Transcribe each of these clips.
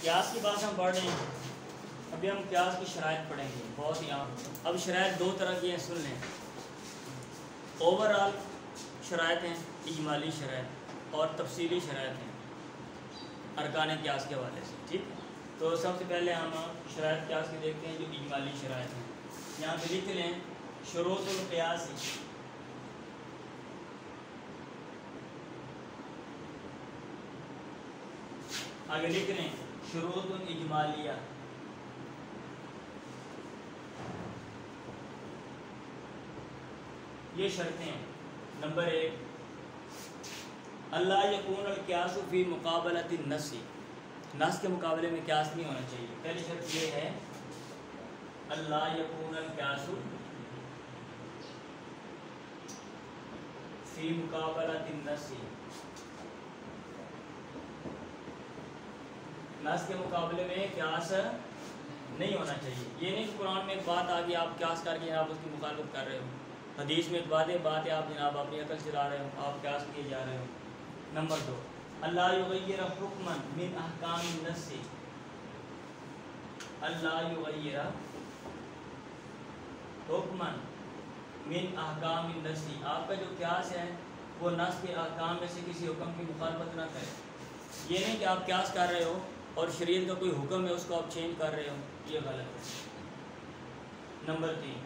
قیاس کی بات ہم پڑھ رہے ہیں. ابھی ہم قیاس کی شرائط پڑھیں گے، بہت ہی عام. اب شرائط دو طرح کی ہیں، سن لیں. اوور آل شرائط ہیں، اجمالی شرائط اور تفصیلی شرائط ہیں ارکان قیاس کے حوالے سے. ٹھیک، تو سب سے پہلے ہم شرائط قیاس کی دیکھتے ہیں جو اجمالی شرائط ہیں. یہاں پہ لکھ لیں شروط القیاس. آگے لکھ لیں شروط اجمالیہ. یہ شرطیں ہیں. نمبر 1، اللہ یکون القیاس فی مقابلۃ النص. نص کے مقابلے میں قیاس نہیں ہونا چاہیے. پہلی شرط یہ ہے اللہ یکون القیاس فی مقابلۃ النص. نص کے مقابلے میں قیاس نہیں ہونا چاہیے. یہ نہیں کہ قرآن میں ایک بات آ گئی آپ قیاس کر کے آپ اس کی مخالفت کر رہے ہو. حدیث میں ایک بات ہے آپ جناب اپنی عقل چلا رہے ہو، آپ قیاس کیے جا رہے ہو. نمبر 2، اللہ یغیر حکما من احکام النص. اللہ یغیر حکما من احکام النص. آپ کا جو قیاس ہے وہ نص کے احکام میں سے کسی حکم کی مخالفت نہ کرے. یہ نہیں کہ آپ قیاس کر رہے ہو اور شریعت کا کوئی حکم ہے اس کو آپ چینج کر رہے ہو، یہ غلط ہے. نمبر 3،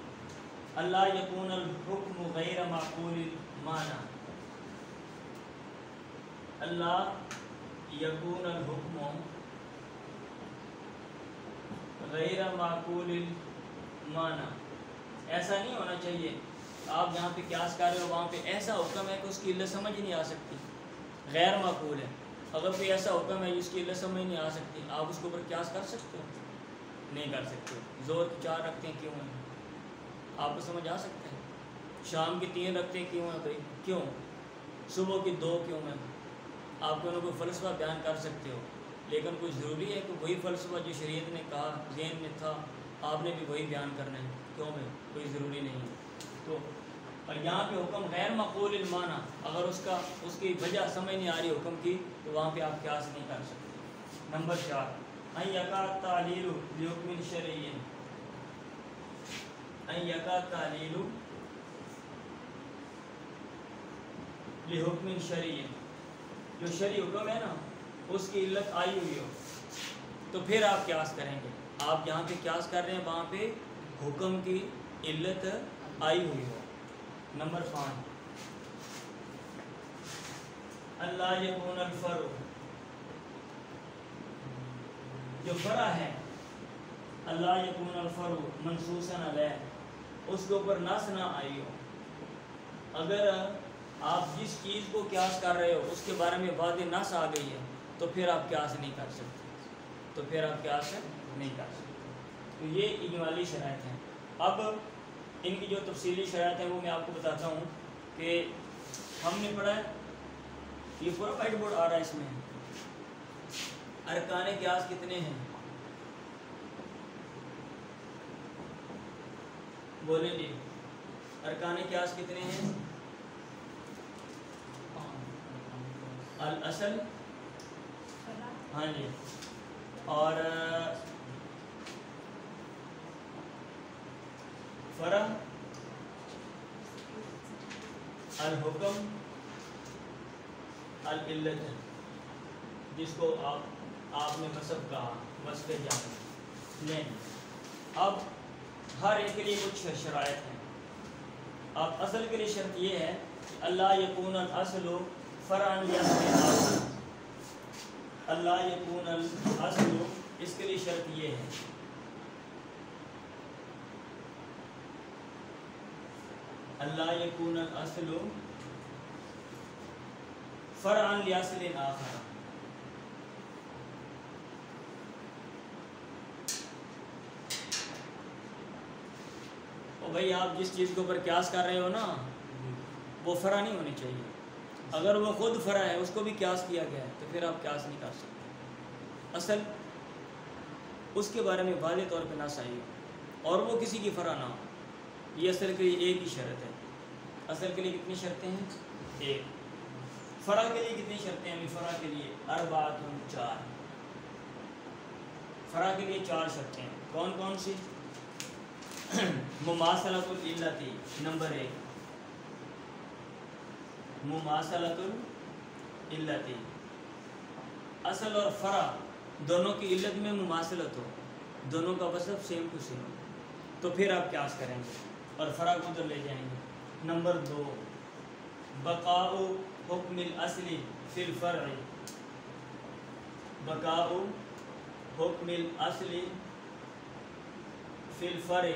اللہ یکون الحکم غیر معقول المعنی. اللہ یکون الحکم غیر معقول المعنی. ایسا نہیں ہونا چاہیے آپ جہاں پہ قیاس کر رہے ہو وہاں پہ ایسا حکم ہے کہ اس کی علت سمجھ ہی نہیں آ سکتی، غیر معقول ہے. اگر کوئی ایسا حکم ہے جس کی علت سمجھ نہیں آ سکتی، آپ اس کے اوپر قیاس کر سکتے ہو؟ نہیں کر سکتے. زور کی 4 رکھتے ہیں کیوں ہیں؟ آپ کو سمجھ آ سکتے ہیں؟ شام کی 3 رکھتے ہیں کیوں ہیں بھائی؟ کیوں؟ صبح کی 2 کیوں ہیں؟ آپ کو کوئی فلسفہ بیان کر سکتے ہو، لیکن کوئی ضروری ہے کہ وہی فلسفہ جو شریعت نے کہا ذہن میں تھا آپ نے بھی وہی بیان کرنا ہے؟ کیوں بھائی؟ کوئی ضروری نہیں ہے. تو اور یہاں پہ حکم غیر معقول المعنی، اگر اس کی وجہ سمجھ نہیں آ رہی حکم کی تو وہاں پہ آپ قیاس نہیں کر سکتے. نمبر 4، ان یقع تعلیل لحکم شرعی. ان یقع تعلیل لحکم شرعی، جو شرعی حکم ہے نا اس کی علت آئی ہوئی ہو تو پھر آپ قیاس کریں گے. آپ جہاں پہ قیاس کر رہے ہیں وہاں پہ حکم کی علت آئی ہوئی ہو. نمبر 5، اللہ یکون الفرع. جو فرع ہے اللہ یکون الفرع منصوصا علیہ، اس کے اوپر نص نہ آئی ہو. اگر آپ جس چیز کو قیاس کر رہے ہو اس کے بارے میں واضح نص آ گئی ہے تو پھر آپ قیاس نہیں کر سکتے. تو یہ اجمالی شرائط ہیں. اب ان کی جو تفصیلی شرائط ہیں وہ میں آپ کو بتاتا ہوں کہ ہم نے پڑھا ہے. یہ پورا وائٹ بورڈ آ رہا ہے، اس میں ارکان قیاس کتنے ہیں؟ بولیں جی، ارکان قیاس کتنے ہیں؟ الاصل، ہاں جی، اور فرع، الحکم، العلت، جس کو آپ نے وصف کہا، وصف جامع. نہیں، اب ہر ایک کے لیے کچھ شرائط ہیں. اب اصل کے لیے شرط یہ ہے اللہ یکون الاصل فرعا یصل آخر. اللہ یکون الاصل، اس کے لیے شرط یہ ہے اللہ یکون الاصل فرعا یصل آخر. اور بھائی آپ جس چیز کے اوپر قیاس کر رہے ہو نا وہ فرع نہیں ہونی چاہیے. اگر وہ خود فرع ہے اس کو بھی قیاس کیا گیا ہے تو پھر آپ قیاس نہیں کر سکتے. اصل اس کے بارے میں واضح طور پہ نص آئی اور وہ کسی کی فرع نہ ہو. یہ اصل کے لیے ایک ہی شرط ہے. اصل کے لیے کتنی شرطیں ہیں؟ ایک. فرع کے لیے کتنی شرطیں ہیں؟ فرع کے لیے اربعۃ، 4. فرع کے لیے 4 شرطیں ہیں. کون کون سی؟ مماثلۃ العلتی نمبر 1، مماثلۃ العلتی، اصل اور فرع دونوں کی علت میں مماثلت ہو، دونوں کا مطلب سیم ٹو سیم، تو پھر آپ قیاس کریں گے اور فرع کو ادھر لے جائیں گے. نمبر 2، بقاء حکم الاصل فی الفرع، بقاء حکم الاصل فی الفرع،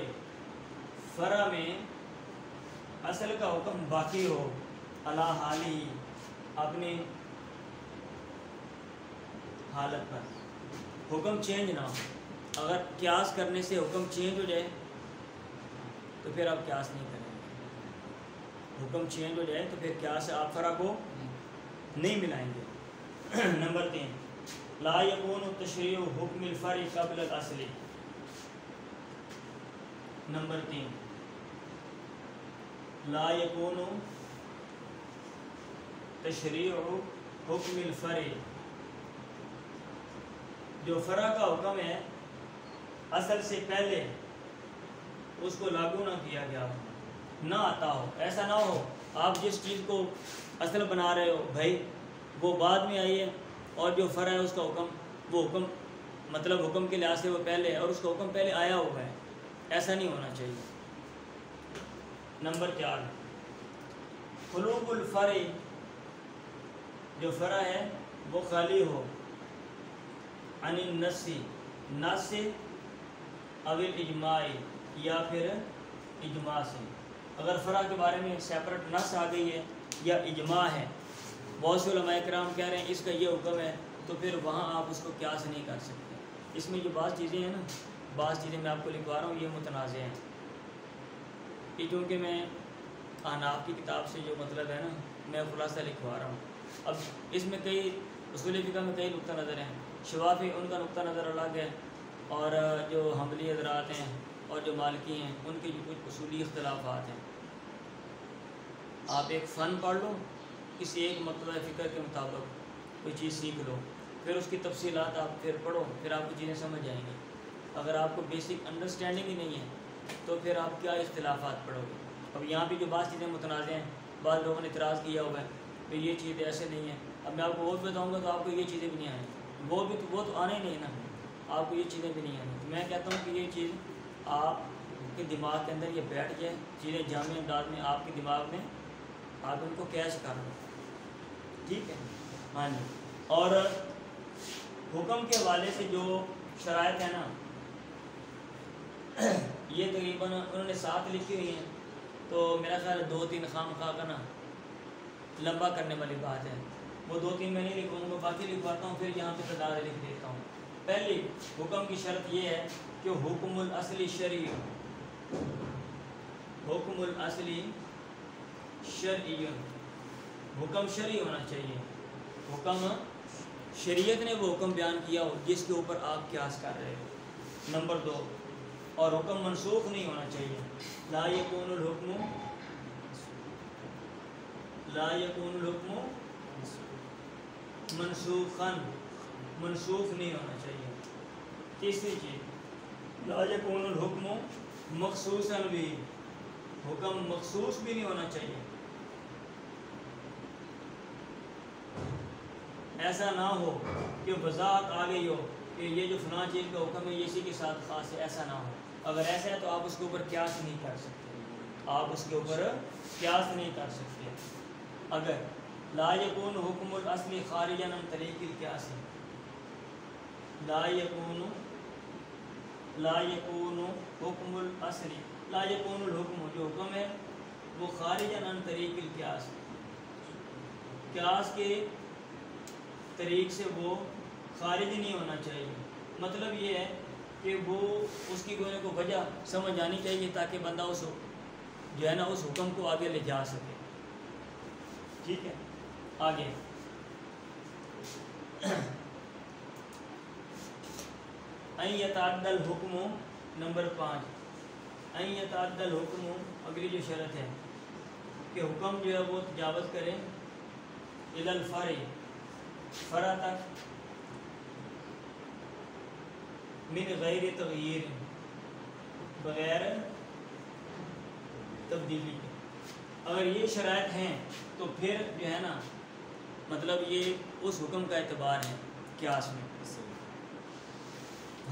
فرع میں اصل کا حکم باقی ہو، علی حالی، اپنی حالت پر، حکم چینج نہ ہو. اگر قیاس کرنے سے حکم چینج ہو جائے تو پھر آپ قیاس نہیں کریں گے. حکم چینج ہو جائے تو پھر قیاس سے آپ فرع کو نہیں ملائیں گے. نمبر 3، لا یکون تشریع حکم الفرع قبل الاصل. نمبر 3، لا یکون تشریع حکم الفرع، جو فرع کا حکم ہے اصل سے پہلے اس کو لاگو نہ کیا گیا ہو، نہ آتا ہو. ایسا نہ ہو آپ جس چیز کو اصل بنا رہے ہو بھائی وہ بعد میں آئی ہے، اور جو فرع ہے اس کا حکم، وہ حکم مطلب حکم کے لحاظ سے وہ پہلے ہے اور اس کا حکم پہلے آیا ہوا ہے. ایسا نہیں ہونا چاہیے. نمبر 4، خلوق الفرع، جو فرع ہے وہ خالی ہو عن النص، نص سے، او الاجماع، یا پھر اجماع سے. اگر فرع کے بارے میں سیپریٹ نص آ گئی ہے یا اجماع ہے، بہت سے علماء کرام کہہ رہے ہیں اس کا یہ حکم ہے، تو پھر وہاں آپ اس کو قیاس نہیں کر سکتے. اس میں جو بعض چیزیں ہیں نا، بعض چیزیں میں آپ کو لکھوا رہا ہوں، یہ متنازع ہیں. یہ چونکہ میں احناف کی کتاب سے جو مطلب ہے نا میں خلاصہ لکھوا رہا ہوں. اب اس میں کئی اصول فقہ میں کئی نقطہ نظر ہیں. شوافی ان کا نقطہ نظر الگ ہے، اور جو حنبلی حضرات ہیں اور جو مالکی ہیں ان کے جو کچھ اصولی اختلافات ہیں. آپ ایک فن پڑھ لو، کسی ایک مطلب فکر کے مطابق کوئی چیز سیکھ لو، پھر اس کی تفصیلات آپ پھر پڑھو، پھر آپ کو چیزیں سمجھ جائیں گی. اگر آپ کو بیسک انڈرسٹینڈنگ ہی نہیں ہے تو پھر آپ کیا اختلافات پڑھو گے. اب یہاں بھی جو بعض چیزیں متنازع ہیں، بعض لوگوں نے اعتراض کیا ہوا ہے کہ یہ چیزیں ایسے نہیں ہیں. اب میں آپ کو وہ بھی بتاؤں گا تو آپ کو یہ چیزیں بھی نہیں آئیں، وہ تو آنے ہی نہیں نا، آپ کو یہ چیزیں بھی نہیں آئیں. تو میں کہتا ہوں کہ یہ چیز آپ کے دماغ کے اندر یہ بیٹھ جائے، چیزیں جامع انداز میں آپ کے دماغ میں آپ ان کو کیچ کر لو. ٹھیک ہے؟ ہاں جی. اور حکم کے حوالے سے جو شرائط ہیں نا، یہ تقریباً انہوں نے 7 لکھی ہوئی ہیں، تو میرا خیال ہے 2-3 خام خواہ کا نا لمبا کرنے والی بات ہے. وہ 2-3 میں نہیں لکھواؤں گا، باقی لکھواتا ہوں، پھر یہاں پہ تعداد لکھ دیتا ہوں. پہلی حکم کی شرط یہ ہے کہ حکم الاصلی شرعی، حکم الاصلی شرعی، حکم شرعی ہونا چاہیے. حکم شریعت نے وہ حکم بیان کیا ہو جس کے اوپر آپ قیاس کر رہے ہو. نمبر 2، اور حکم منسوخ نہیں ہونا چاہیے. لا یکون الحکم منسوخاً، منسوخ نہیں ہونا چاہیے. تیسری چیز، لا یکون الحکم مخصوصاً بھی، حکم مخصوص بھی نہیں ہونا چاہیے. ایسا نہ ہو کہ وضاحت آ گئی ہو کہ یہ جو فلاں چیز کا حکم ہے یہ اسی کے ساتھ خاص ہے، ایسا نہ ہو. اگر ایسا ہے تو آپ اس کے اوپر قیاس نہیں کر سکتے، آپ اس کے اوپر قیاس نہیں کر سکتے. اگر لا یکون حکم الاصل خارجا عن طریق القیاس، لا یکون حکم الاصل، لا یکون الحکم، جو حکم ہے وہ خارجا عن طریق القیاس، قیاس کے طریق سے وہ خارج نہیں ہونا چاہیے. مطلب یہ ہے کہ وہ اس کی کوئی نہ کوئی وجہ سمجھ آنی چاہیے تاکہ بندہ اس جو ہے نا اس حکم کو آگے لے جا سکے. ٹھیک ہے؟ آگے ان یتعدی الحکم، نمبر 5، ان یتعدی الحکم، اگلی جو شرط ہے کہ حکم جو ہے وہ تجاوز کرے الی الفرع، فرع تک، من غیر تغیر، بغیر تبدیلی کے. اگر یہ شرائط ہیں تو پھر جو ہے نا مطلب یہ اس حکم کا اعتبار ہے قیاس میں.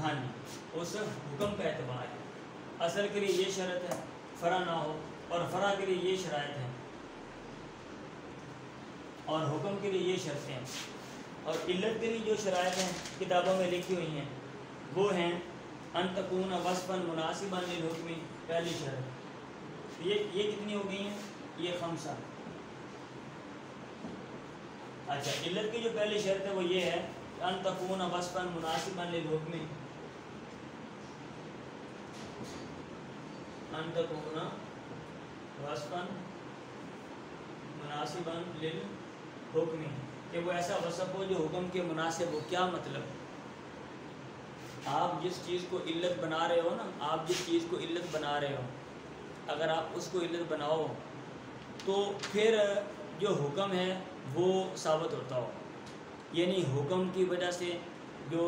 ہاں جی اس حکم کا اعتبار ہے. اصل کے لیے یہ شرط ہے فرع نہ ہو، اور فرع کے لیے یہ شرائط ہیں، اور حکم کے لیے یہ شرطیں ہیں. اور علت کے لیے جو شرائط ہیں کتابوں میں لکھی ہوئی ہیں وہ ہیں ان تکون وصفا مناسبا للحکم، پہلی شرط. یہ کتنی ہو گئی ہیں؟ یہ 5. اچھا علت کی جو پہلی شرط ہے وہ یہ ہے ان تکون وصفا مناسبا للحکم، ان تکون وصفا مناسبا للحکم، کہ وہ ایسا وصف ہو جو حکم کے مناسب ہو. کیا مطلب؟ آپ جس چیز کو علت بنا رہے ہو نا، آپ جس چیز کو علت بنا رہے ہو، اگر آپ اس کو علت بناؤ تو پھر جو حکم ہے وہ ثابت ہوتا ہو. یعنی حکم کی وجہ سے جو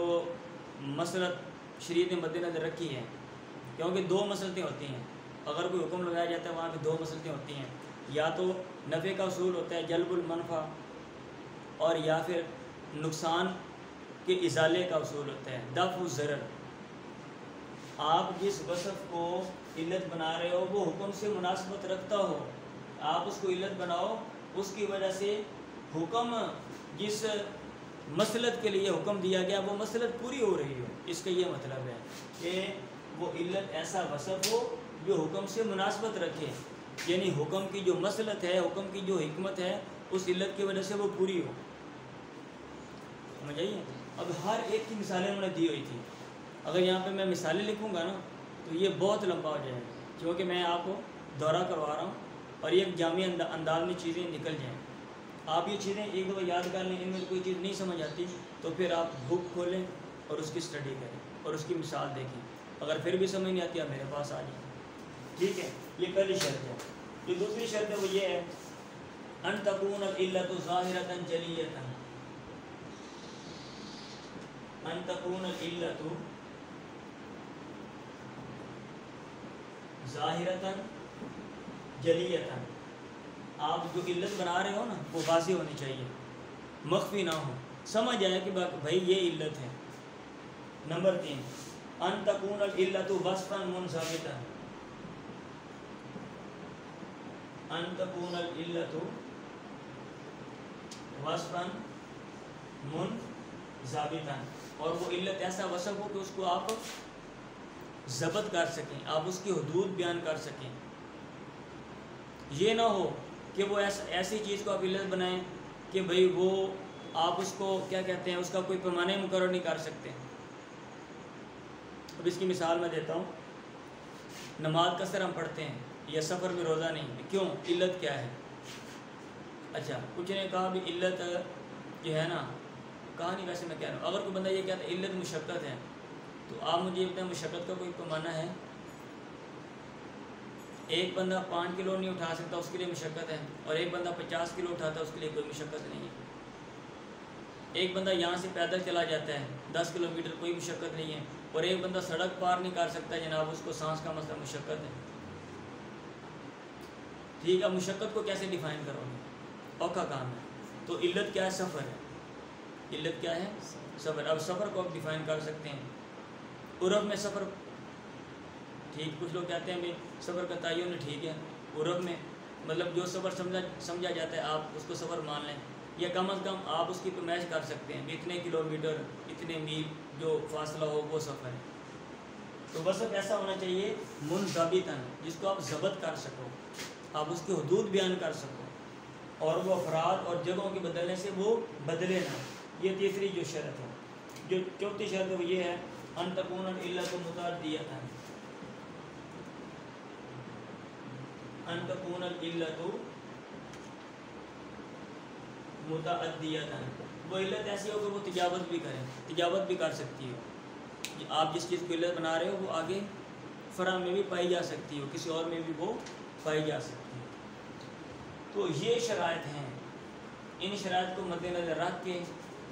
مسلط شریعت نے مد نظر رکھی ہے، کیونکہ 2 مسلطیں ہوتی ہیں. اگر کوئی حکم لگایا جاتا ہے وہاں پہ 2 مسلطیں ہوتی ہیں، یا تو نفع کا اصول ہوتا ہے جلب المنفع، اور یا پھر نقصان کے ازالے کا اصول ہوتا ہے دفع الضرر. آپ جس وصف کو علت بنا رہے ہو وہ حکم سے مناسبت رکھتا ہو، آپ اس کو علت بناؤ، اس کی وجہ سے حکم جس مسلط کے لیے حکم دیا گیا وہ مسلط پوری ہو رہی ہو. اس کا یہ مطلب ہے کہ وہ علت ایسا وصف ہو جو حکم سے مناسبت رکھے، یعنی حکم کی جو مسلط ہے، حکم کی جو حکمت ہے، اس علت کی وجہ سے وہ پوری ہو. سمجھ آئیے؟ اب ہر ایک کی مثالیں انہوں نے دی ہوئی تھی. اگر یہاں پہ میں مثالیں لکھوں گا نا تو یہ بہت لمبا ہو جائے گا، کیونکہ میں آپ کو دورہ کروا رہا ہوں اور یہ ایک جامع انداز میں چیزیں نکل جائیں. آپ یہ چیزیں ایک دفعہ یاد کر لیں، ان میں کوئی چیز نہیں سمجھ آتی تو پھر آپ بک کھولیں اور اس کی اسٹڈی کریں اور اس کی مثال دیکھیں. اگر پھر بھی سمجھ نہیں آتی آپ میرے پاس آ جائیں. ٹھیک ہے، یہ پہلی شرط ہے. جو دوسری شرط ہے وہ یہ ہے ان تکون العلت ظاہرۃ جلیۃ، ان تکون العلت ظاہرۃ جلیۃ. آپ جو علت بنا رہے ہو نا وہ واضح ہونی چاہیے، مخفی نہ ہو، سمجھ آئے کہ بھائی یہ علت ہے. نمبر 3 ان تکون العلت وصفا منضبطا، ان تکون العلت وصفا منضبطا، اور وہ علت ایسا وصف ہو کہ اس کو آپ ضبط کر سکیں، آپ اس کی حدود بیان کر سکیں. یہ نہ ہو کہ وہ ایسی چیز کو آپ علت بنائیں کہ بھئی وہ آپ اس کو کیا کہتے ہیں، اس کا کوئی پیمانے مقرر نہیں کر سکتے. اب اس کی مثال میں دیتا ہوں. نماز قصر ہم پڑھتے ہیں یا سفر میں روزہ نہیں، کیوں؟ علت کیا ہے؟ اچھا کچھ نے کہا بھی علت جو ہے نا، کہا نہیں ویسے میں کہہ رہا ہوں، اگر کوئی بندہ یہ کہتا ہے علت مشقت ہے تو آپ مجھے یہ بتائیں مشقت کا کوئی پیمانہ ہے؟ ایک بندہ 5 کلو نہیں اٹھا سکتا اس کے لیے مشقت ہے، اور ایک بندہ 50 کلو اٹھاتا ہے اس کے لیے کوئی مشقت نہیں ہے. ایک بندہ یہاں سے پیدل چلا جاتا ہے 10 کلومیٹر، کوئی مشقت نہیں ہے، اور ایک بندہ سڑک پار نہیں کر سکتا جناب، اس کو سانس کا مسئلہ مشقت ہے. ٹھیک ہے، مشقت کو کیسے ڈیفائن کرو گے؟ اوکھا کام ہے. تو علت کیا ہے؟ سفر ہے. علت کیا ہے؟ سفر. اب سفر کو آپ ڈیفائن کر سکتے ہیں. عرف میں سفر، ٹھیک، کچھ لوگ کہتے ہیں بھی سفر کا تعین ٹھیک ہے. عرف میں مطلب جو سفر سمجھا جاتا ہے آپ اس کو سفر مان لیں، یا کم از کم آپ اس کی پیمائش کر سکتے ہیں، اتنے کلومیٹر اتنے میل جو فاصلہ ہو وہ سفر ہے. تو وصف ایسا ہونا چاہیے منضبطاً، جس کو آپ ضبط کر سکو، آپ اس کی حدود بیان کر سکو، اور وہ افراد اور جگہوں کے بدلنے سے وہ بدلے نہ. یہ تیسری جو شرط ہے. جو چوتھی شرط ہے وہ یہ ہے ان تکون العلت متعدیۃ، ان تکون العلت متعدیۃ. وہ علت ایسی ہو کہ وہ تجاوز بھی کرے، تجاوز بھی کر سکتی ہو. آپ جس چیز کو علت بنا رہے ہو وہ آگے فرع میں بھی پائی جا سکتی ہو، کسی اور میں بھی وہ پائی جا سکتی ہے. تو یہ شرائط ہیں. ان شرائط کو مد نظر رکھ کے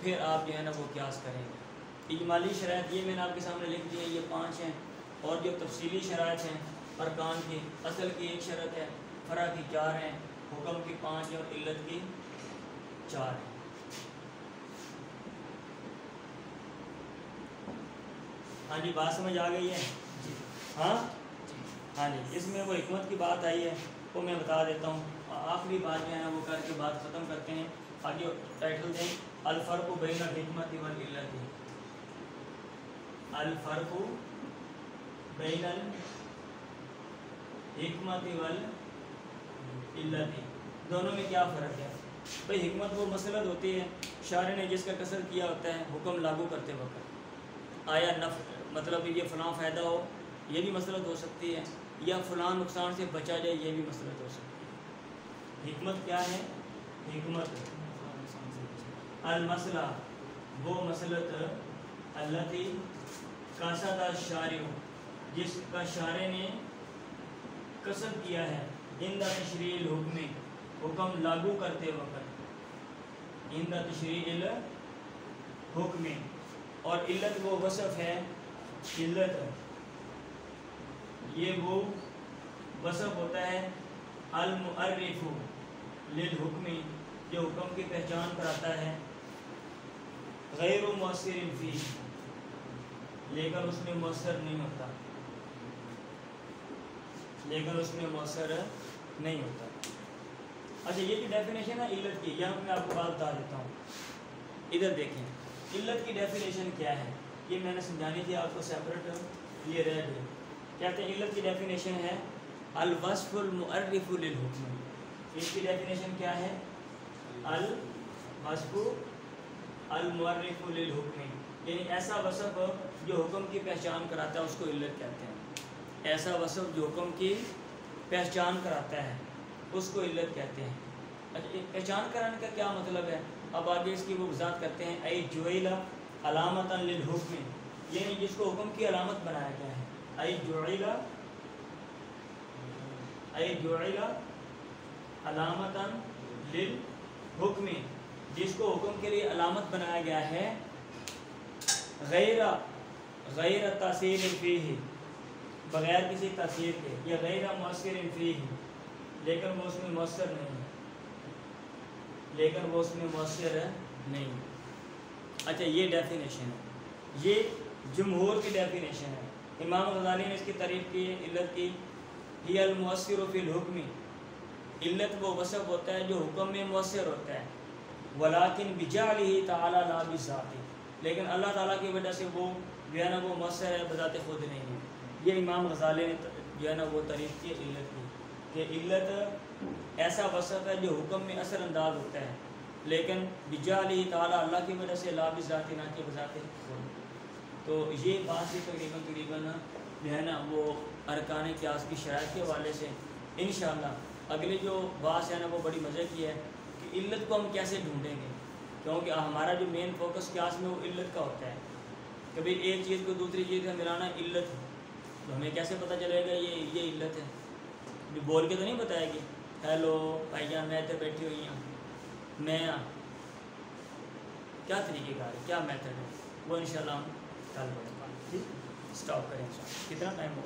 پھر آپ جو ہے نا وہ قیاس کریں گے. اجمالی شرائط یہ میں نے آپ کے سامنے لکھ دی ہے، یہ 5 ہیں، اور جو تفصیلی شرائط ہیں ارکان کی، اصل کی 1 شرط ہے، فرع کی 4 ہیں، حکم کی 5 اور علت کی 4 ہیں۔ ہاں جی، بات سمجھ آ گئی ہے؟ ہاں ہاں جی، اس میں وہ حکمت کی بات آئی ہے وہ میں بتا دیتا ہوں، آخری بات جو ہے نا وہ کر کے بات ختم کرتے ہیں۔ آگے ٹائٹل دیں الفرق بین الحکمت والعلت، الفرق بین الحکمت والعلت، دونوں میں کیا فرق ہے؟ بھئی حکمت وہ مصلحت ہوتی ہے شارع نے جس کا قصد کیا ہوتا ہے حکم لاگو کرتے وقت، آیا نفع مطلب یہ فلاں فائدہ ہو، یہ بھی مصلحت ہو سکتی ہے، یا فلاں نقصان سے بچا جائے، یہ بھی مصلحت ہو سکتی ہے۔ حکمت کیا ہے؟ حکمت المصلحہ وہ مصلحت التی قصد الشارع جس کا شارع نے قصد کیا ہے، عند تشریع الحکم حکم لاگو کرتے وقت، عند تشریع الحکم، اور علت وہ وصف ہے، علت یہ وہ وصف ہوتا ہے المعرف للحکم جو حکم کی پہچان کراتا ہے، غیر مؤثر فی لیکن اس میں مؤثر نہیں ہوتا، لیکن اس میں مؤثر نہیں ہوتا۔ اچھا یہ جو ڈیفینیشن ہے علت کی، یہاں میں آپ کو بات بتا دیتا ہوں، ادھر دیکھیں علت کی ڈیفینیشن کیا ہے، یہ میں نے سمجھانی تھی آپ کو سیپریٹ، یہ رہ گئی۔ کہتے ہیں علت کی ڈیفینیشن ہے الوصف المعرف للحکم، اس کی ڈیفینیشن کیا ہے؟ الوصف المعرف للحکم، یعنی ایسا وصف جو حکم کی پہچان کراتا ہے اس کو علت کہتے ہیں، ایسا وصف جو حکم کی پہچان کراتا ہے اس کو علت کہتے ہیں۔ اچھا پہچان کرانے کا کیا مطلب ہے؟ اب آگے اس کی وہ وضاحت کرتے ہیں، ای جعل علامۃ للحکم، یعنی جس کو حکم کی علامت بنایا گیا ہے، ای جعل علامۃ للحکم، جس کو حکم کے لیے علامت بنایا گیا ہے، غیر تاثیر فیہ بغیر کسی تاثیر کے، یا غیر مؤثر فیہ لیکن وہ اس میں مؤثر نہیں ہے، لیکن وہ اس میں مؤثر نہیں۔ اچھا یہ ڈیفینیشن ہے، یہ جمہور کی ڈیفینیشن ہے۔ امام غزالی نے اس کی تعریف کی ہے علت کی، ہی المؤثر فی الحکم، علت وہ وصف ہوتا ہے جو حکم میں مؤثر ہوتا ہے، ولیکن بجعلہ تعالی لا بذاتہ، لیکن اللہ تعالیٰ کی وجہ سے وہ جو ہے نا وہ مؤثر ہے، بذات خود نہیں ہے۔ یہ امام غزالی نے جو ہے نا وہ تعریف کی علت کی کہ علت ایسا وصف ہے جو حکم میں اثر انداز ہوتا ہے لیکن بجعلہ تعالی اللہ کی وجہ سے، لا بذاتہ نہ کہ بذات خود۔ تو یہ بات سے تقریباً جو ہے نا وہ ارکان قیاس کی شرائط کے حوالے سے انشاءاللہ اگلی جو بات ہے نا وہ بڑی مزے کی ہے کہ علت کو ہم کیسے ڈھونڈیں گے، کیونکہ ہمارا جو مین فوکس قیاس میں وہ علت کا ہوتا ہے، کبھی ایک چیز کو دوسری چیز سے ملانا علت ہے، تو ہمیں کیسے پتہ چلے گا یہ علت ہے؟ جو بول کے تو نہیں بتائے گی، ہیلو بھائی جان میں ادھر بیٹھی ہوئی ہوں، میں کیا طریقے کار ہے، کیا میتھڈ ہے، وہ انشاءاللہ ہم کل بڑھیں گے۔ ٹھیک، اسٹاپ کریں انشاءاللہ، کتنا ٹائم ہو